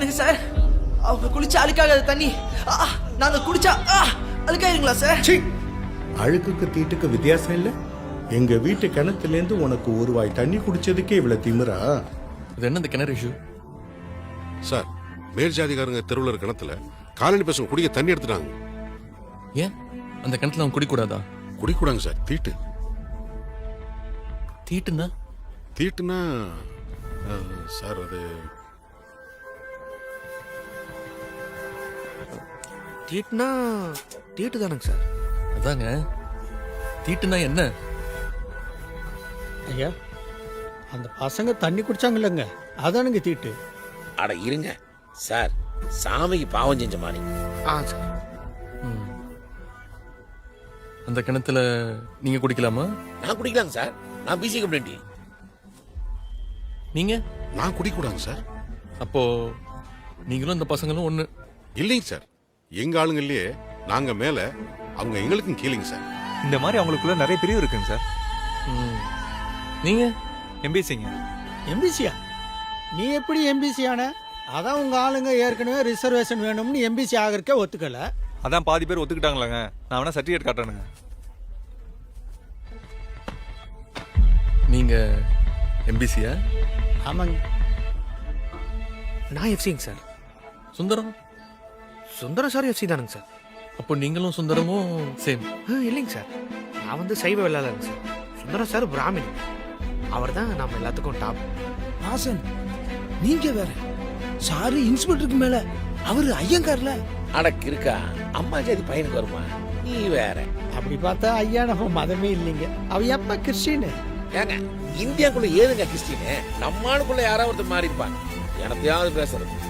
என்னங்க சார், அவங்க குளிச்சா அழுக்காகாத தண்ணி நாங்க குடிச்சா அழுக்காயிருங்களா சார்? அழுக்குக்கு தீட்டுக்கு வித்தியாசம் இல்ல. எங்க வீட்டு கிணத்துல இருந்து உனக்கு ஒரு வாய் தண்ணி குடிச்சதுக்கே இவ்வளவு திமிரா? இது என்ன இந்த கிணறு இஷ்யூ சார்? மேல் ஜாதிகாரங்க தெருவில் இருக்க கிணத்துல காலனி பசங்க குடிக்க தண்ணி எடுத்துட்டாங்க. ஏன் அந்த கிணத்துல அவன் குடிக்கூடாதா? குடிக்கூடாங்க சார். தீட்டு. தீட்டுன்னா? தீட்டுனா சார் அது தீட்டுனா தீட்டு தானங்க சார்? அதாங்க, தீட்டுனா என்ன? ஐயா, அந்த பசங்க தண்ணி குடிச்சாங்கல்லங்க, அதானுங்க தீட்டு. அட இருங்க சார், சாமிக்கு பாவம் செஞ்ச மாதிரி. சார். அந்த கிணத்துல நீங்க குடிக்கலாமா? நான் குடிக்கலாங்க சார், நான் பிசி கம்ப்ளைண்ட். நீங்க? நான் குடிக்கூடாங்க சார். அப்போ நீங்களும் அந்த பசங்களும் ஒண்ணு இல்லைங்க சார். எங்க ஆளுங்கள்லயே நாங்க மேல, அவங்க எங்களுக்கும் கீழேங்க சார். இந்த மாதிரி அவங்களுக்குள்ள நிறைய பிரிவு இருக்குங்க சார். நீங்க? எம்பிசிங்க. எம்பிசியா? நீ எப்படி எம்பிசி ஆன? அதான் உங்க ஆளுங்க ஏற்கனவே ரிசர்வேஷன் வேணும்னு எம்பிசி ஆகிறக்கே ஒத்துக்கல. அதான் பாதி பேர் ஒத்துக்கிட்டாங்களாங்க. நான் வேணா சர்டிஃபிகேட் காட்டுறேனுங்க. நீங்க எம்பிசியா? ஆமாங்க. நான் எஃப்சிங்க sir. Sundaram? Sundaram sir FC தானுங்க சார். அப்போ நீங்களும் சுந்தரமும் சேம்? இல்லைங்க சார், நான் வந்து சைவ வெள்ளாளருங்க சார். சுந்தரம் சார் பிராமின். அவர் தான் நம்ம எல்லாத்துக்கும் டாப். ஆசன், நீங்க வேற. சாரு இன்ஸ்பெக்டருக்கு மேல, அவரு ஐயங்கார்ல. அடக்கு இருக்கா, அம்மா ஜாதி பையனுக்கு வருமா? நீ வேற. அப்படி பார்த்தா ஐயா நம்ம மதமே இல்லைங்க. அவ எப்ப கிறிஸ்டின்? ஏங்க, இந்தியாக்குள்ள ஏதுங்க கிறிஸ்டின்? நம்மளுக்குள்ள யாராவது ஒருத்தர் மாறி இருப்பாங்க. எனத்தையாவது பேசுறது.